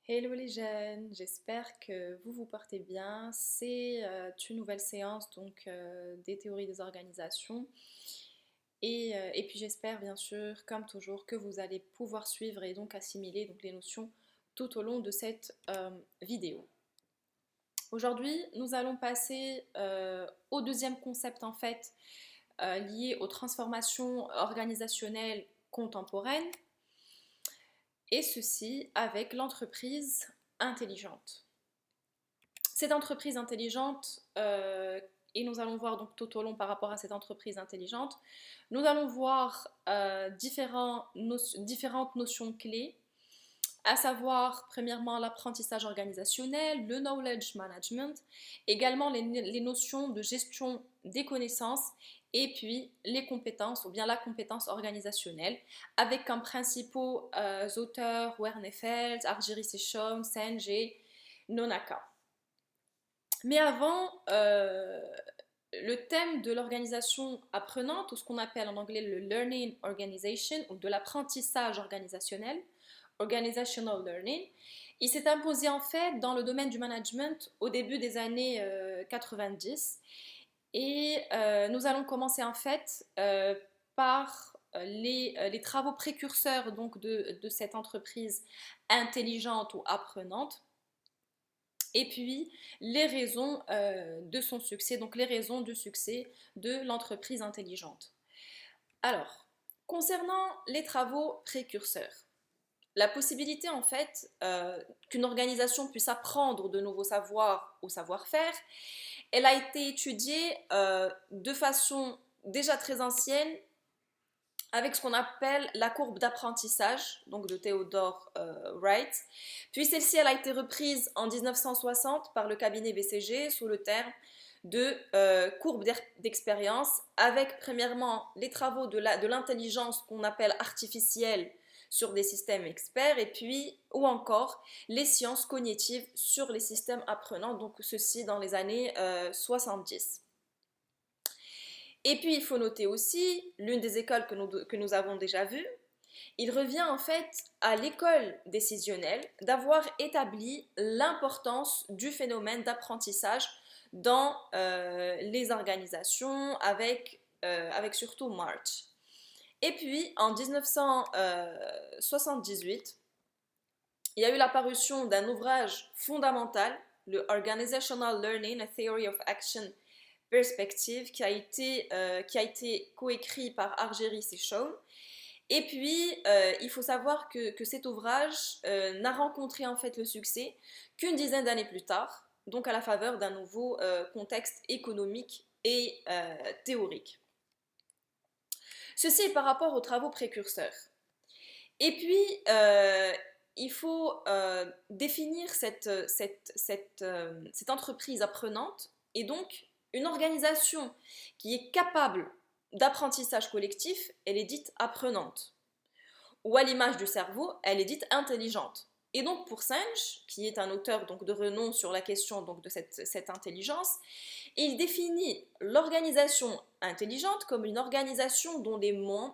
Hello les jeunes, j'espère que vous vous portez bien. C'est une nouvelle séance des théories des organisations. Et puis j'espère bien sûr, comme toujours, que vous allez pouvoir suivre et donc assimiler les notions tout au long de cette vidéo. Aujourd'hui, nous allons passer au deuxième concept lié aux transformations organisationnelles contemporaines, et ceci avec l'entreprise intelligente. Cette entreprise intelligente, et nous allons voir donc tout au long par rapport à cette entreprise intelligente, nous allons voir différentes notions clés, à savoir premièrement l'apprentissage organisationnel, le knowledge management, également les notions de gestion des connaissances et puis les compétences ou bien la compétence organisationnelle avec comme principaux auteurs Wernefeld, Argyris et Shaw, Senge et Nonaka. Mais avant, le thème de l'organisation apprenante, ou ce qu'on appelle en anglais le learning organization, ou de l'apprentissage organisationnel, organizational learning, il s'est imposé en fait dans le domaine du management au début des années 90. Et nous allons commencer en fait par les travaux précurseurs de cette entreprise intelligente ou apprenante, et puis les raisons de son succès, donc les raisons du succès de l'entreprise intelligente. Alors, concernant les travaux précurseurs, la possibilité en fait qu'une organisation puisse apprendre de nouveaux savoirs ou savoir-faire, elle a été étudiée de façon déjà très ancienne avec ce qu'on appelle la courbe d'apprentissage, donc de Theodore Wright. Puis celle-ci, elle a été reprise en 1960 par le cabinet BCG sous le terme de courbe d'expérience, avec premièrement les travaux de l'intelligence qu'on appelle artificielle sur des systèmes experts, et puis, ou encore, les sciences cognitives sur les systèmes apprenants, donc ceci dans les années 70. Et puis, il faut noter aussi, l'une des écoles que nous avons déjà vues, il revient en fait à l'école décisionnelle d'avoir établi l'importance du phénomène d'apprentissage dans les organisations avec surtout March. Et puis, en 1978, il y a eu l'apparition d'un ouvrage fondamental, le Organizational Learning, A Theory of Action Perspective, qui a été coécrit par Argyris et Shaw. Et puis, il faut savoir que cet ouvrage n'a rencontré en fait le succès qu'une dizaine d'années plus tard, donc à la faveur d'un nouveau contexte économique et théorique. Ceci est par rapport aux travaux précurseurs. Et puis, il faut définir cette entreprise apprenante, et donc une organisation qui est capable d'apprentissage collectif, elle est dite apprenante. Ou à l'image du cerveau, elle est dite intelligente. Et donc pour Senge, qui est un auteur de renom sur la question de cette intelligence, il définit l'organisation intelligente comme une organisation dont les membres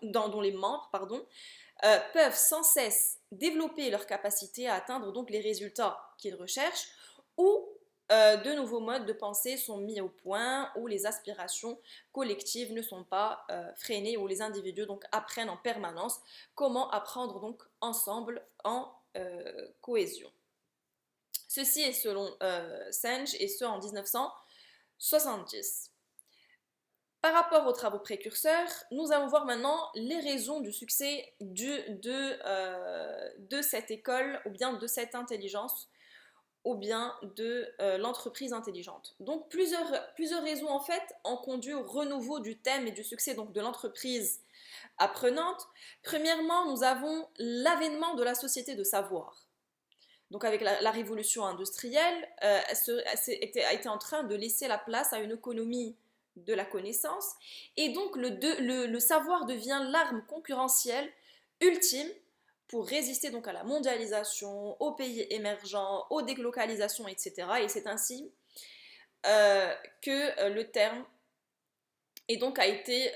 peuvent sans cesse développer leur capacité à atteindre donc les résultats qu'ils recherchent, ou de nouveaux modes de pensée sont mis au point, où les aspirations collectives ne sont pas freinées, où les individus donc apprennent en permanence comment apprendre donc ensemble en cohésion. Ceci est selon Senge, et ce en 1970. Par rapport aux travaux précurseurs, nous allons voir maintenant les raisons du succès de cette école, ou bien de cette intelligence, ou bien de l'entreprise intelligente. Donc plusieurs raisons en fait ont conduit au renouveau du thème et du succès donc de l'entreprise apprenante. Premièrement, nous avons l'avènement de la société de savoir. Donc avec la révolution industrielle, a été en train de laisser la place à une économie de la connaissance, et donc le savoir devient l'arme concurrentielle ultime pour résister donc à la mondialisation, aux pays émergents, aux délocalisations, etc. Et c'est ainsi que le terme et donc a été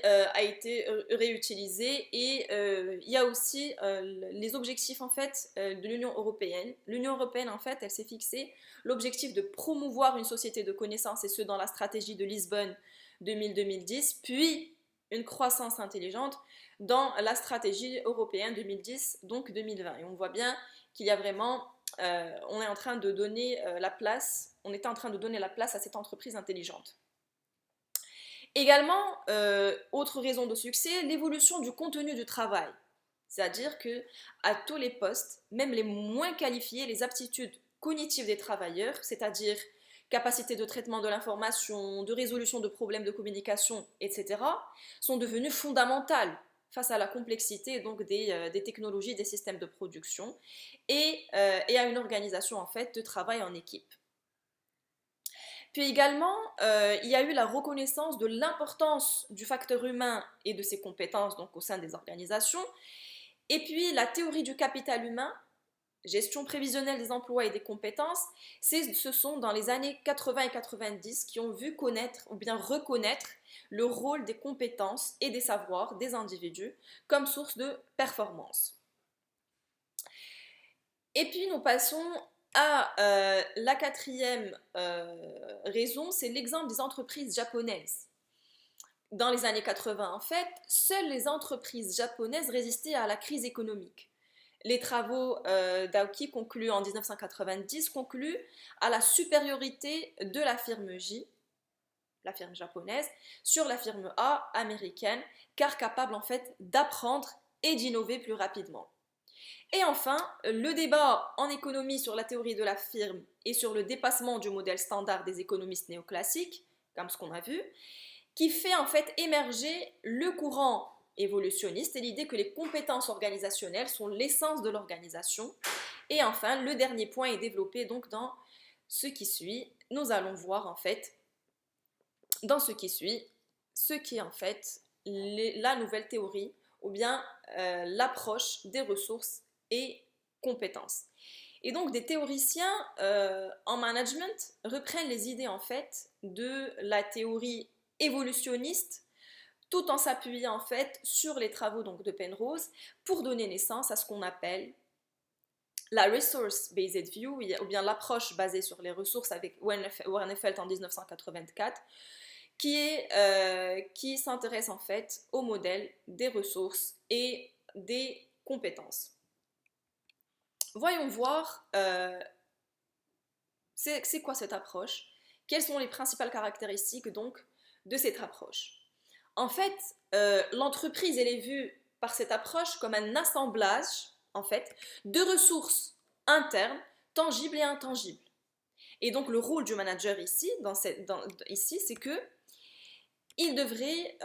réutilisé. Et il y a aussi les objectifs en fait de l'Union européenne. L'Union européenne en fait, elle s'est fixée l'objectif de promouvoir une société de connaissances, et ce dans la stratégie de Lisbonne 2000-2010, puis une croissance intelligente dans la stratégie européenne 2010, donc 2020. Et on voit bien qu'il y a vraiment, on est en train de donner la place, on était en train de donner la place à cette entreprise intelligente. Également, autre raison de succès, l'évolution du contenu du travail. C'est-à-dire que à tous les postes, même les moins qualifiés, les aptitudes cognitives des travailleurs, c'est-à-dire capacité de traitement de l'information, de résolution de problèmes de communication, etc., sont devenues fondamentales face à la complexité donc des technologies, des systèmes de production et à une organisation en fait de travail en équipe. Puis également, il y a eu la reconnaissance de l'importance du facteur humain et de ses compétences donc, au sein des organisations. Et puis la théorie du capital humain, gestion prévisionnelle des emplois et des compétences, ce sont dans les années 80 et 90 qui ont vu connaître ou bien reconnaître le rôle des compétences et des savoirs des individus comme source de performance. Et puis nous passons à la quatrième raison, c'est l'exemple des entreprises japonaises. Dans les années 80, en fait, seules les entreprises japonaises résistaient à la crise économique. Les travaux d'Aoki conclus en 1990 concluent à la supériorité de la firme J, la firme japonaise, sur la firme A américaine, car capable en fait d'apprendre et d'innover plus rapidement. Et enfin, le débat en économie sur la théorie de la firme et sur le dépassement du modèle standard des économistes néoclassiques, comme ce qu'on a vu, qui fait en fait émerger le courant évolutionniste et l'idée que les compétences organisationnelles sont l'essence de l'organisation. Et enfin, le dernier point est développé donc dans ce qui suit. Nous allons voir en fait, dans ce qui suit, ce qui est en fait la nouvelle théorie ou bien l'approche des ressources et compétences. Et donc des théoriciens en management reprennent les idées en fait de la théorie évolutionniste tout en s'appuyant en fait sur les travaux donc, de Penrose pour donner naissance à ce qu'on appelle la resource-based view, ou bien l'approche basée sur les ressources avec Warnefeld en 1984, qui s'intéresse en fait au modèle des ressources et des compétences. Voyons voir c'est quoi cette approche, quelles sont les principales caractéristiques donc de cette approche. En fait, l'entreprise elle est vue par cette approche comme un assemblage en fait de ressources internes, tangibles et intangibles. Et donc le rôle du manager ici, ici c'est que il devrait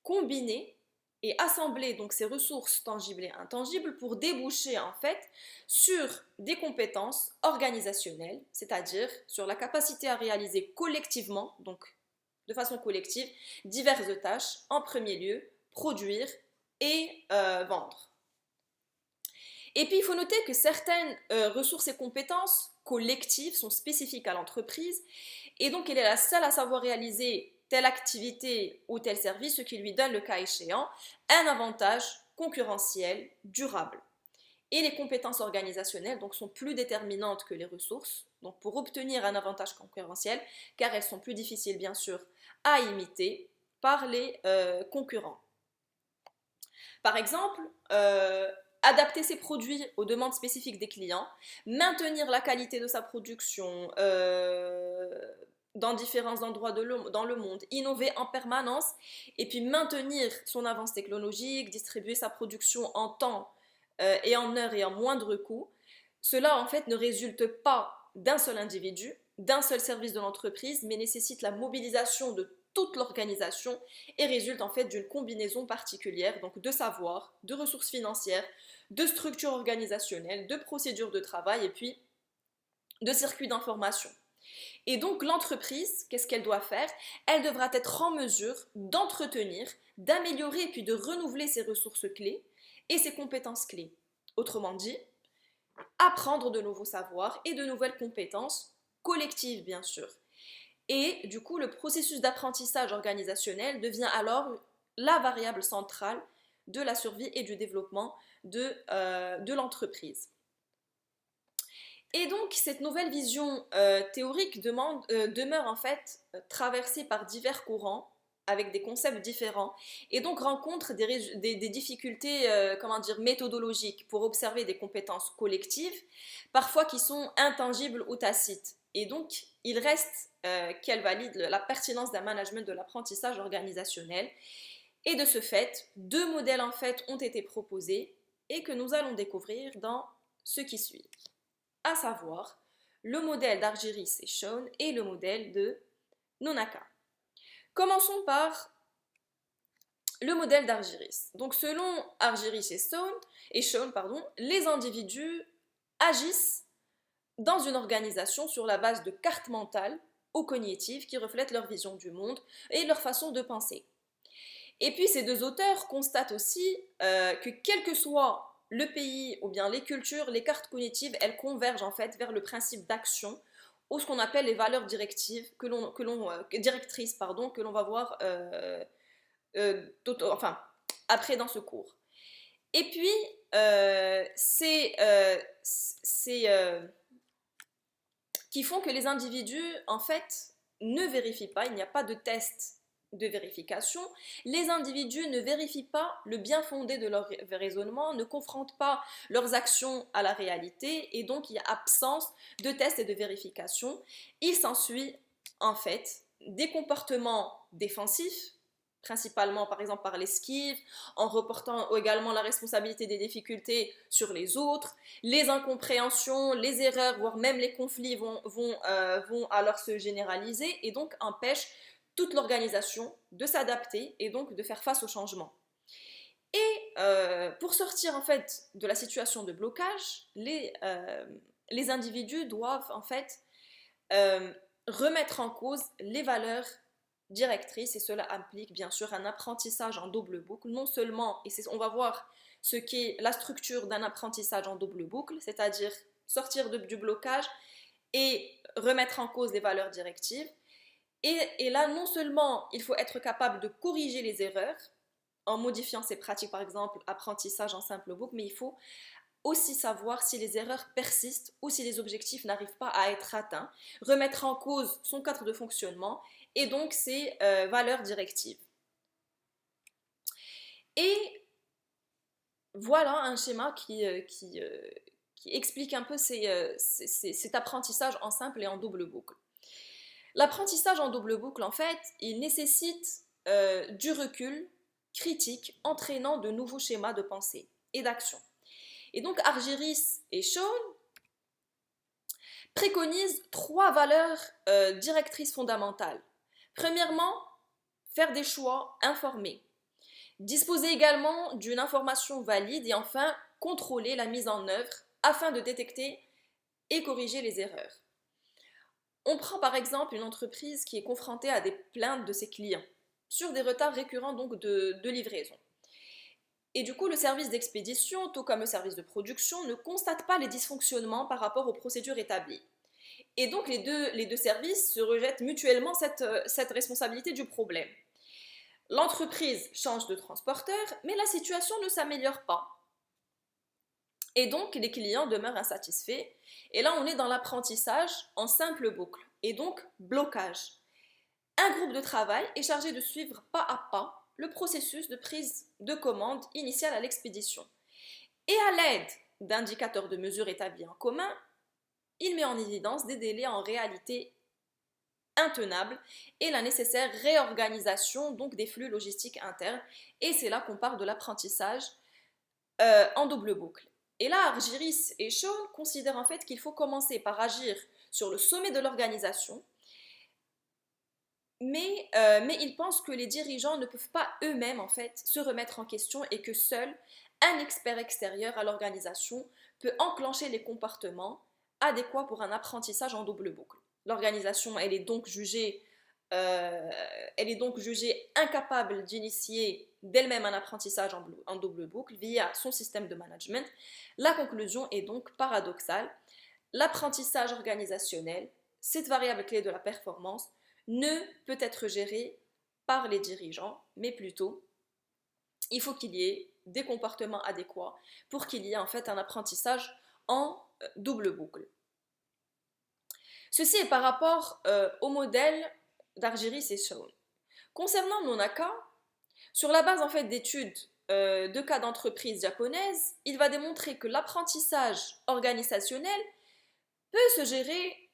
combiner et assembler donc ces ressources tangibles et intangibles pour déboucher en fait sur des compétences organisationnelles, c'est-à-dire sur la capacité à réaliser collectivement, donc de façon collective, diverses tâches, en premier lieu, produire et vendre. Et puis il faut noter que certaines ressources et compétences collectives sont spécifiques à l'entreprise, et donc elle est la seule à savoir réaliser telle activité ou tel service, ce qui lui donne, le cas échéant, un avantage concurrentiel durable. Et les compétences organisationnelles donc, sont plus déterminantes que les ressources, donc pour obtenir un avantage concurrentiel, car elles sont plus difficiles bien sûr à imiter par les concurrents. Par exemple, adapter ses produits aux demandes spécifiques des clients, maintenir la qualité de sa production, dans différents endroits dans le monde, innover en permanence et puis maintenir son avance technologique, distribuer sa production en temps et en heures et en moindre coût. Cela en fait ne résulte pas d'un seul individu, d'un seul service de l'entreprise, mais nécessite la mobilisation de toute l'organisation et résulte en fait d'une combinaison particulière donc de savoir, de ressources financières, de structures organisationnelles, de procédures de travail et puis de circuits d'information. Et donc l'entreprise, qu'est-ce qu'elle doit faire? Elle devra être en mesure d'entretenir, d'améliorer et puis de renouveler ses ressources clés et ses compétences clés. Autrement dit, apprendre de nouveaux savoirs et de nouvelles compétences collectives bien sûr. Et du coup, le processus d'apprentissage organisationnel devient alors la variable centrale de la survie et du développement de l'entreprise. Et donc, cette nouvelle vision théorique demeure en fait traversée par divers courants avec des concepts différents et donc rencontre des difficultés méthodologiques pour observer des compétences collectives, parfois qui sont intangibles ou tacites. Et donc, il reste qu'elle valide la pertinence d'un management de l'apprentissage organisationnel. Et de ce fait, deux modèles en fait ont été proposés et que nous allons découvrir dans ce qui suit, à savoir le modèle d'Argyris et Shawn et le modèle de Nonaka. Commençons par le modèle d'Argyris. Donc selon Argyris et Shawn, les individus agissent dans une organisation sur la base de cartes mentales ou cognitives qui reflètent leur vision du monde et leur façon de penser. Et puis ces deux auteurs constatent aussi que quel que soit le pays ou bien les cultures, les cartes cognitives, elles convergent en fait vers le principe d'action ou ce qu'on appelle les valeurs directives directrices que l'on va voir après dans ce cours. Et puis c'est qui font que les individus en fait ne vérifient pas, il n'y a pas de test de vérification, les individus ne vérifient pas le bien fondé de leur raisonnement, ne confrontent pas leurs actions à la réalité et donc il y a absence de tests et de vérification. Il s'ensuit en fait des comportements défensifs, principalement par exemple par l'esquive, en reportant également la responsabilité des difficultés sur les autres, les incompréhensions, les erreurs, voire même les conflits vont alors se généraliser et donc empêchent toute l'organisation de s'adapter et donc de faire face au changement. Et pour sortir en fait de la situation de blocage, les individus doivent en fait remettre en cause les valeurs directrices et cela implique bien sûr un apprentissage en double boucle, non seulement, et on va voir ce qu'est la structure d'un apprentissage en double boucle, c'est-à-dire sortir du blocage et remettre en cause les valeurs directives. Et là, non seulement il faut être capable de corriger les erreurs en modifiant ses pratiques, par exemple, apprentissage en simple boucle, mais il faut aussi savoir si les erreurs persistent ou si les objectifs n'arrivent pas à être atteints, remettre en cause son cadre de fonctionnement et donc ses valeurs directives. Et voilà un schéma qui explique un peu cet apprentissage en simple et en double boucle. L'apprentissage en double boucle, en fait, il nécessite du recul critique entraînant de nouveaux schémas de pensée et d'action. Et donc Argyris et Shawn préconisent trois valeurs directrices fondamentales. Premièrement, faire des choix informés. Disposer également d'une information valide et enfin contrôler la mise en œuvre afin de détecter et corriger les erreurs. On prend par exemple une entreprise qui est confrontée à des plaintes de ses clients sur des retards récurrents donc de livraison. Et du coup, le service d'expédition, tout comme le service de production, ne constate pas les dysfonctionnements par rapport aux procédures établies. Et donc, les deux services se rejettent mutuellement cette responsabilité du problème. L'entreprise change de transporteur, mais la situation ne s'améliore pas. Et donc, les clients demeurent insatisfaits. Et là, on est dans l'apprentissage en simple boucle. Et donc, blocage. Un groupe de travail est chargé de suivre pas à pas le processus de prise de commande initiale à l'expédition. Et à l'aide d'indicateurs de mesure établis en commun, il met en évidence des délais en réalité intenables et la nécessaire réorganisation donc des flux logistiques internes. Et c'est là qu'on parle de l'apprentissage en double boucle. Et là, Argyris et Shawn considèrent en fait qu'il faut commencer par agir sur le sommet de l'organisation, mais ils pensent que les dirigeants ne peuvent pas eux-mêmes en fait se remettre en question et que seul un expert extérieur à l'organisation peut enclencher les comportements adéquats pour un apprentissage en double boucle. L'organisation, elle est donc jugée incapable d'initier d'elle-même un apprentissage en double boucle via son système de management. La conclusion est donc paradoxale. L'apprentissage organisationnel, cette variable clé de la performance, ne peut être géré par les dirigeants, mais plutôt, il faut qu'il y ait des comportements adéquats pour qu'il y ait en fait un apprentissage en double boucle. Ceci est par rapport au modèle d'Argyris et Shawn. Concernant Nonaka, sur la base en fait d'études de cas d'entreprises japonaises, il va démontrer que l'apprentissage organisationnel peut se gérer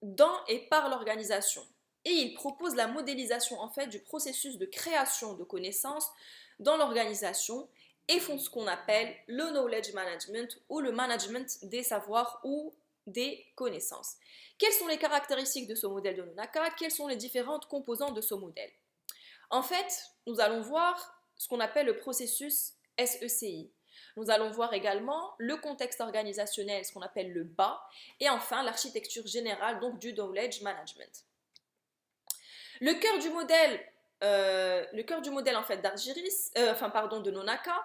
dans et par l'organisation. Et il propose la modélisation en fait du processus de création de connaissances dans l'organisation et font ce qu'on appelle le knowledge management ou le management des savoirs ou des connaissances. Quelles sont les caractéristiques de ce modèle de Nonaka? Quelles sont les différentes composantes de ce modèle? En fait, nous allons voir ce qu'on appelle le processus SECI. Nous allons voir également le contexte organisationnel, ce qu'on appelle le BA, et enfin l'architecture générale donc du knowledge management. Le cœur du modèle en fait d'Argyris, de Nonaka,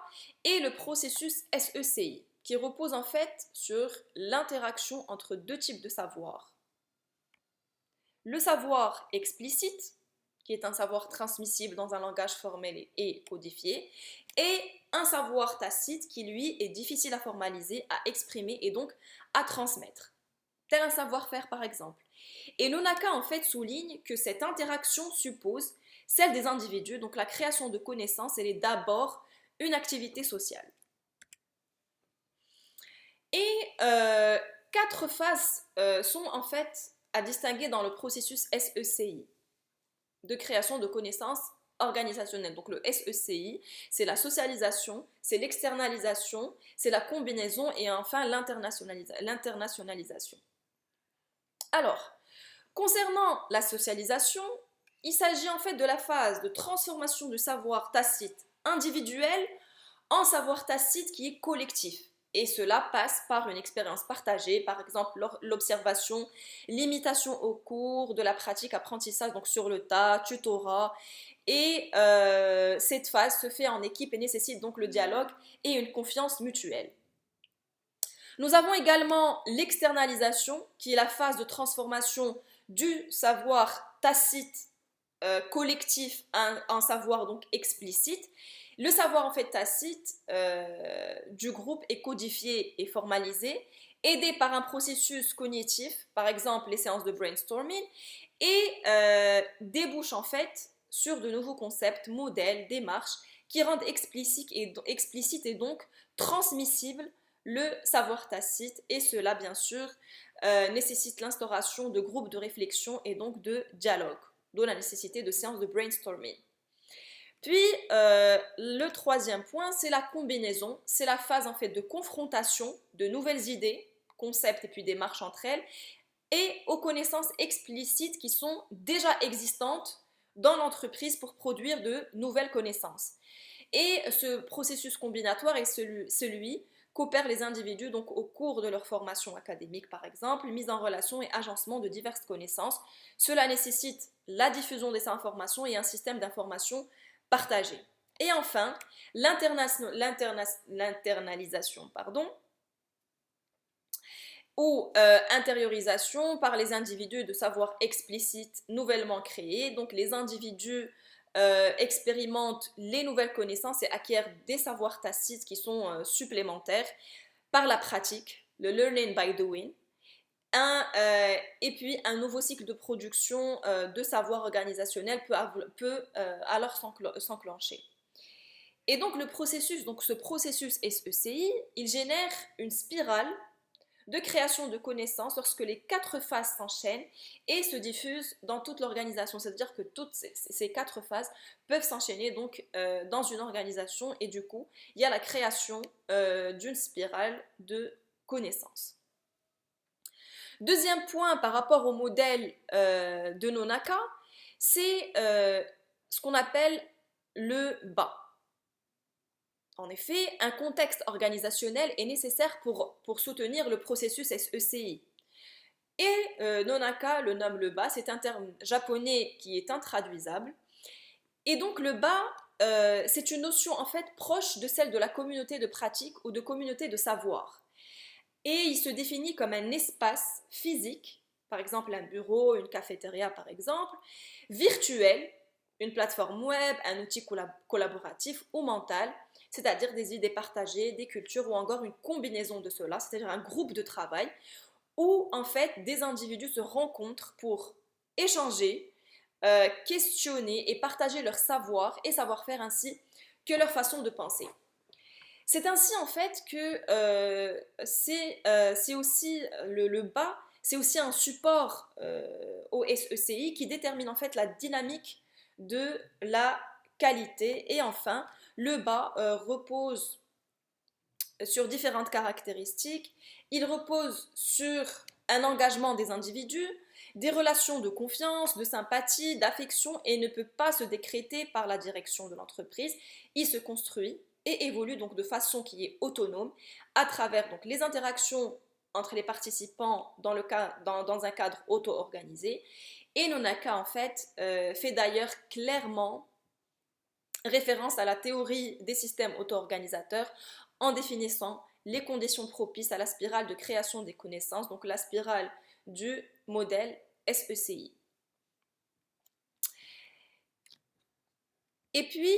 est le processus SECI, qui repose en fait sur l'interaction entre deux types de savoirs. Le savoir explicite, qui est un savoir transmissible dans un langage formel et codifié, et un savoir tacite qui, lui, est difficile à formaliser, à exprimer et donc à transmettre. Tel un savoir-faire, par exemple. Et Nonaka, en fait, souligne que cette interaction suppose celle des individus, donc la création de connaissances, elle est d'abord une activité sociale. Et 4 phases sont en fait à distinguer dans le processus SECI de création de connaissances organisationnelles. Donc le SECI, c'est la socialisation, c'est l'externalisation, c'est la combinaison et enfin l'internationalisation. Alors, concernant la socialisation, il s'agit en fait de la phase de transformation du savoir tacite individuel en savoir tacite qui est collectif. Et cela passe par une expérience partagée, par exemple l'observation, l'imitation au cours, de la pratique, apprentissage, donc sur le tas, tutorat. Et cette phase se fait en équipe et nécessite donc le dialogue et une confiance mutuelle. Nous avons également l'externalisation, qui est la phase de transformation du savoir tacite collectif en savoir donc explicite. Le savoir en fait tacite du groupe est codifié et formalisé, aidé par un processus cognitif, par exemple les séances de brainstorming, et débouche en fait sur de nouveaux concepts, modèles, démarches qui rendent explicite et donc transmissible le savoir tacite, et cela bien sûr nécessite l'instauration de groupes de réflexion et donc de dialogue, d'où la nécessité de séances de brainstorming. Puis le troisième point, c'est la combinaison, c'est la phase en fait de confrontation de nouvelles idées, concepts et puis démarches entre elles, et aux connaissances explicites qui sont déjà existantes dans l'entreprise pour produire de nouvelles connaissances. Et ce processus combinatoire est celui qu'opèrent les individus donc au cours de leur formation académique par exemple, mise en relation et agencement de diverses connaissances. Cela nécessite la diffusion des informations et un système d'information partagé. Et enfin, l'internalisation, ou intériorisation par les individus de savoirs explicites nouvellement créés. Donc les individus expérimentent les nouvelles connaissances et acquièrent des savoirs tacites qui sont supplémentaires par la pratique, le learning by doing, et puis un nouveau cycle de production de savoir organisationnel peut alors s'enclencher. Et donc ce processus SECI, il génère une spirale de création de connaissances lorsque les 4 phases s'enchaînent et se diffusent dans toute l'organisation. C'est-à-dire que toutes ces 4 phases peuvent s'enchaîner donc dans une organisation, et du coup, il y a la création d'une spirale de connaissances. Deuxième point par rapport au modèle de Nonaka, c'est ce qu'on appelle le BA. En effet, un contexte organisationnel est nécessaire pour soutenir le processus SECI. Et Nonaka le nomme le BA, c'est un terme japonais qui est intraduisable. Et donc le BA, c'est une notion en fait proche de celle de la communauté de pratique ou de communauté de savoir. Et il se définit comme un espace physique par exemple un bureau, une cafétéria par exemple, virtuel, une plateforme web, un outil collaboratif ou mental, c'est-à-dire des idées partagées, des cultures ou encore une combinaison de cela, c'est-à-dire un groupe de travail où en fait des individus se rencontrent pour échanger, questionner et partager leur savoir et savoir-faire ainsi que leur façon de penser. C'est ainsi en fait que c'est aussi le bas, c'est aussi un support au SECI qui détermine en fait la dynamique de la qualité. Et enfin, le bas repose sur différentes caractéristiques. Il repose sur un engagement des individus, des relations de confiance, de sympathie, d'affection et ne peut pas se décréter par la direction de l'entreprise. Il se construit et évolue donc de façon qui est autonome à travers donc les interactions entre les participants dans un cadre auto-organisé. Et Nonaka en fait fait d'ailleurs clairement référence à la théorie des systèmes auto-organisateurs en définissant les conditions propices à la spirale de création des connaissances, donc la spirale du modèle SECI. Et puis,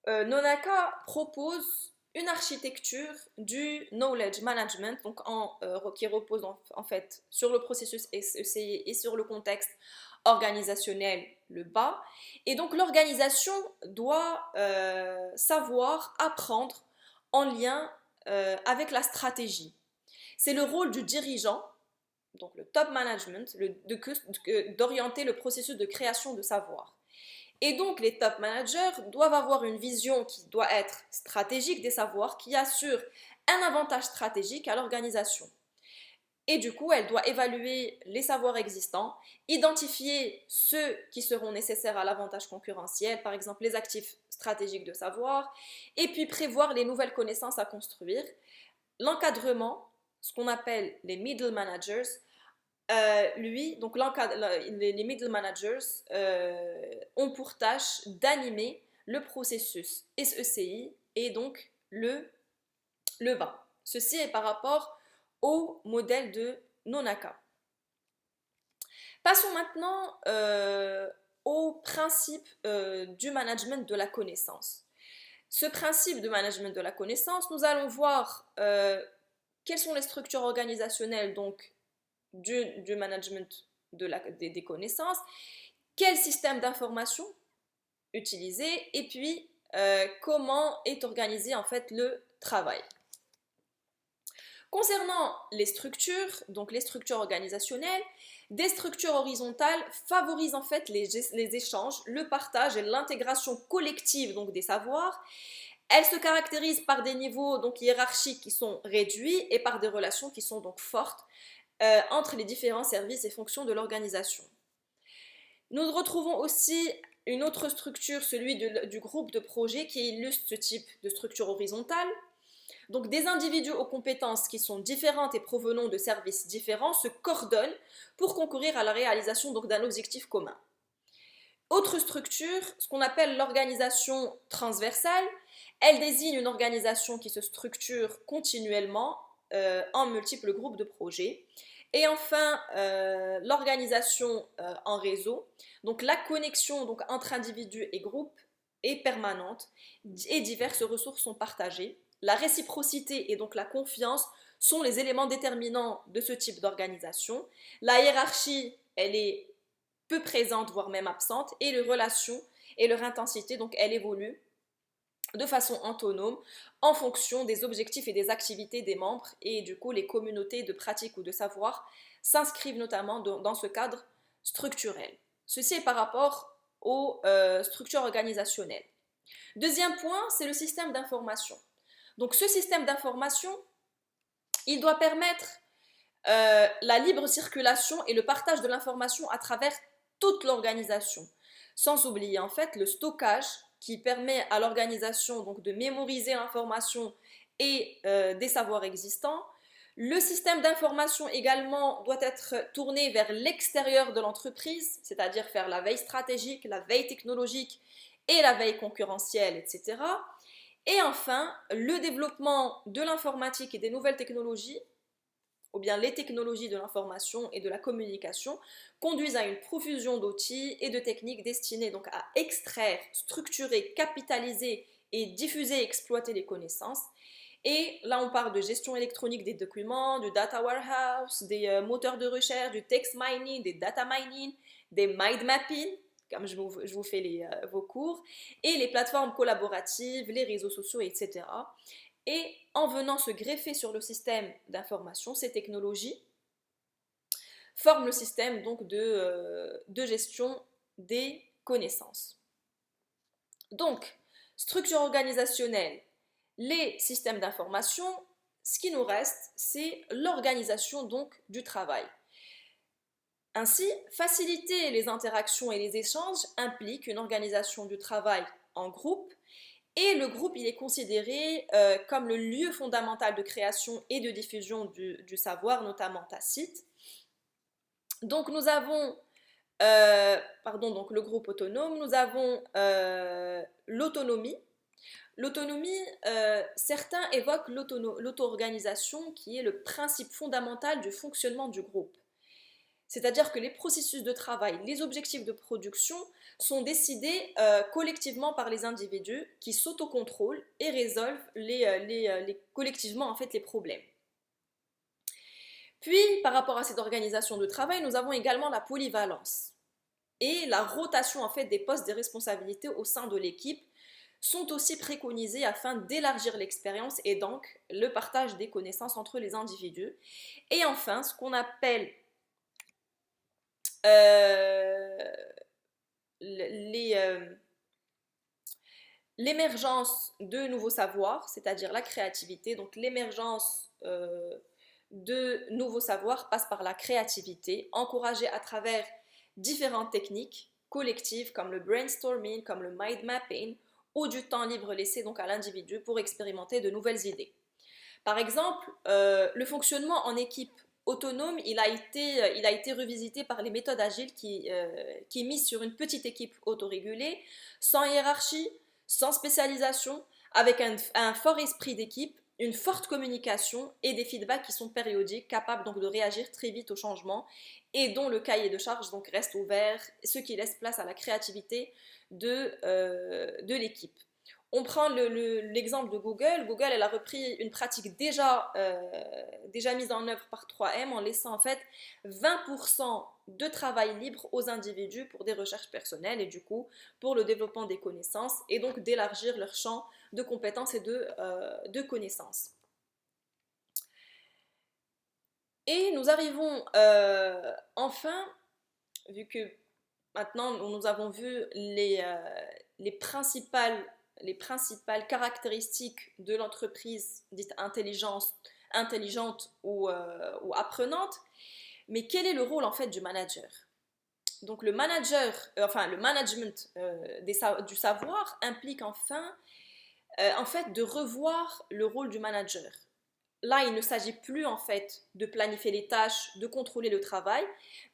Nonaka propose une architecture du knowledge management, donc qui repose en fait sur le processus SECI et sur le contexte organisationnel, le bas. Et donc l'organisation doit savoir apprendre en lien avec la stratégie. C'est le rôle du dirigeant, donc le top management, d'orienter le processus de création de savoir. Et donc, les top managers doivent avoir une vision qui doit être stratégique des savoirs, qui assure un avantage stratégique à l'organisation. Et du coup, elle doit évaluer les savoirs existants, identifier ceux qui seront nécessaires à l'avantage concurrentiel, par exemple les actifs stratégiques de savoir, et puis prévoir les nouvelles connaissances à construire. L'encadrement, ce qu'on appelle les middle managers, donc les middle managers ont pour tâche d'animer le processus SECI et donc le bas. Ceci est par rapport au modèle de Nonaka. Passons maintenant au principe du management de la connaissance. Ce principe de management de la connaissance, nous allons voir quelles sont les structures organisationnelles donc du management des connaissances, quel système d'information utiliser et puis comment est organisé en fait le travail. Concernant les structures, donc les structures organisationnelles, des structures horizontales favorisent en fait les échanges, le partage et l'intégration collective donc des savoirs. Elles se caractérisent par des niveaux donc hiérarchiques qui sont réduits et par des relations qui sont donc fortes entre les différents services et fonctions de l'organisation. Nous retrouvons aussi une autre structure, celui du groupe de projet, qui illustre ce type de structure horizontale. Donc des individus aux compétences qui sont différentes et provenant de services différents se coordonnent pour concourir à la réalisation d'un objectif commun. Autre structure, ce qu'on appelle l'organisation transversale, elle désigne une organisation qui se structure continuellement en multiples groupes de projets. Et enfin, l'organisation en réseau, donc la connexion donc, entre individus et groupes est permanente et diverses ressources sont partagées. La réciprocité et donc la confiance sont les éléments déterminants de ce type d'organisation. La hiérarchie, elle est peu présente, voire même absente, et les relations et leur intensité, donc elle évolue de façon autonome en fonction des objectifs et des activités des membres et du coup les communautés de pratique ou de savoir s'inscrivent notamment dans ce cadre structurel. Ceci est par rapport aux structures organisationnelles. Deuxième point, c'est le système d'information. Donc ce système d'information, il doit permettre la libre circulation et le partage de l'information à travers toute l'organisation, sans oublier en fait le stockage qui permet à l'organisation donc de mémoriser l'information et des savoirs existants. Le système d'information également doit être tourné vers l'extérieur de l'entreprise, c'est-à-dire faire la veille stratégique, la veille technologique et la veille concurrentielle, etc. Et enfin, le développement de l'informatique et des nouvelles technologies ou bien les technologies de l'information et de la communication conduisent à une profusion d'outils et de techniques destinées donc à extraire, structurer, capitaliser et diffuser et exploiter les connaissances. Et là, on parle de gestion électronique des documents, du data warehouse, des moteurs de recherche, du text mining, des data mining, des mind mapping, comme je vous fais vos cours, et les plateformes collaboratives, les réseaux sociaux, etc. Et en venant se greffer sur le système d'information, ces technologies forment le système donc de gestion des connaissances. Donc, structure organisationnelle, les systèmes d'information, ce qui nous reste, c'est l'organisation donc du travail. Ainsi, faciliter les interactions et les échanges implique une organisation du travail en groupe, et le groupe il est considéré comme le lieu fondamental de création et de diffusion du savoir, notamment tacite. Donc nous avons donc le groupe autonome, nous avons l'autonomie. L'autonomie, certains évoquent l'auto-organisation qui est le principe fondamental du fonctionnement du groupe. C'est-à-dire que les processus de travail, les objectifs de production sont décidés collectivement par les individus qui s'autocontrôlent et résolvent collectivement en fait, les problèmes. Puis, par rapport à cette organisation de travail, nous avons également la polyvalence et la rotation en fait, des postes des responsabilités au sein de l'équipe sont aussi préconisés afin d'élargir l'expérience et donc le partage des connaissances entre les individus. Et enfin, ce qu'on appelle l'émergence de nouveaux savoirs, c'est-à-dire la créativité. Donc l'émergence de nouveaux savoirs passe par la créativité, encouragée à travers différentes techniques collectives comme le brainstorming, comme le mind mapping, ou du temps libre laissé donc à l'individu pour expérimenter de nouvelles idées. Par exemple, le fonctionnement en équipe autonome, il a été revisité par les méthodes agiles qui misent sur une petite équipe autorégulée, sans hiérarchie, sans spécialisation, avec un fort esprit d'équipe, une forte communication et des feedbacks qui sont périodiques, capables donc de réagir très vite aux changements et dont le cahier de charges donc reste ouvert, ce qui laisse place à la créativité de l'équipe. On prend l'exemple de Google. Google, elle a repris une pratique déjà mise en œuvre par 3M en laissant en fait 20% de travail libre aux individus pour des recherches personnelles et du coup pour le développement des connaissances et donc d'élargir leur champ de compétences et de connaissances. Et nous arrivons enfin, vu que maintenant nous avons vu les principales caractéristiques de l'entreprise dite intelligente ou apprenante, mais quel est le rôle en fait du manager? Donc le management du savoir implique enfin en fait de revoir le rôle du manager. Là, il ne s'agit plus en fait de planifier les tâches, de contrôler le travail,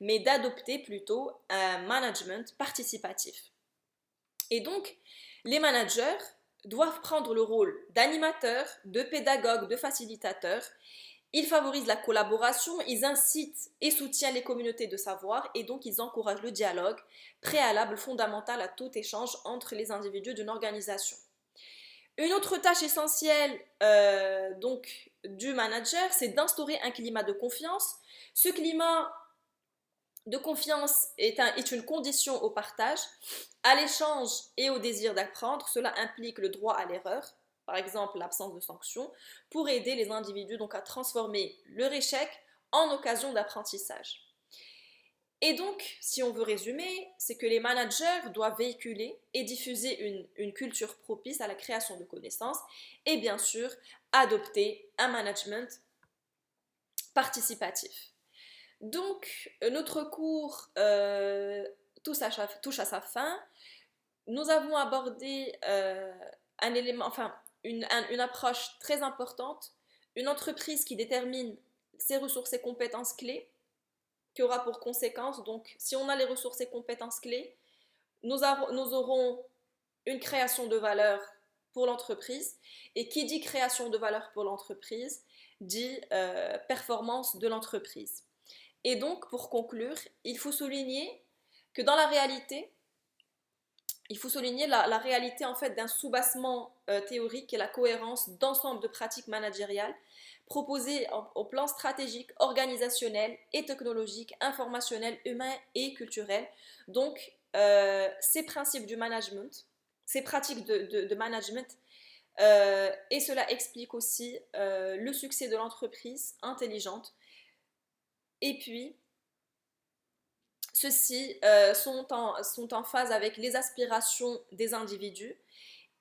mais d'adopter plutôt un management participatif. Et donc, les managers doivent prendre le rôle d'animateur, de pédagogue, de facilitateur. Ils favorisent la collaboration, ils incitent et soutiennent les communautés de savoir et donc ils encouragent le dialogue, préalable fondamental à tout échange entre les individus d'une organisation. Une autre tâche essentielle donc, du manager, c'est d'instaurer un climat de confiance. Ce climat de confiance est une condition au partage, à l'échange et au désir d'apprendre. Cela implique le droit à l'erreur, par exemple l'absence de sanctions, pour aider les individus donc, à transformer leur échec en occasion d'apprentissage. Et donc, si on veut résumer, c'est que les managers doivent véhiculer et diffuser une culture propice à la création de connaissances et bien sûr adopter un management participatif. Donc, notre cours touche à sa fin. Nous avons abordé une approche très importante, une entreprise qui détermine ses ressources et compétences clés, qui aura pour conséquence, donc si on a les ressources et compétences clés, nous aurons une création de valeur pour l'entreprise. Et qui dit création de valeur pour l'entreprise dit performance de l'entreprise. Et donc, pour conclure, il faut souligner que dans la réalité, il faut souligner la réalité en fait d'un soubassement théorique et la cohérence d'ensemble de pratiques managériales proposées au plan stratégique, organisationnel et technologique, informationnel, humain et culturel. Donc, ces principes du management, ces pratiques de management, et cela explique aussi le succès de l'entreprise intelligente. Et puis, ceux-ci sont en phase avec les aspirations des individus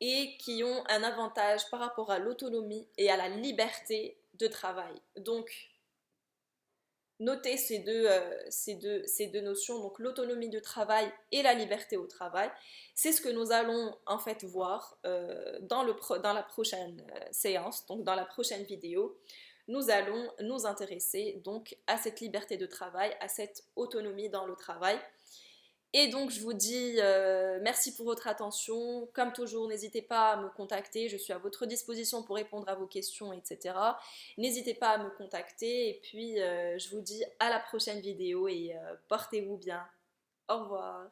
et qui ont un avantage par rapport à l'autonomie et à la liberté de travail. Donc, notez ces deux notions, donc l'autonomie de travail et la liberté au travail. C'est ce que nous allons en fait voir dans la prochaine séance, donc dans la prochaine vidéo. Nous allons nous intéresser donc à cette liberté de travail, à cette autonomie dans le travail. Et donc je vous dis merci pour votre attention. Comme toujours, n'hésitez pas à me contacter. Je suis à votre disposition pour répondre à vos questions, etc. N'hésitez pas à me contacter. Et puis je vous dis à la prochaine vidéo et portez-vous bien. Au revoir.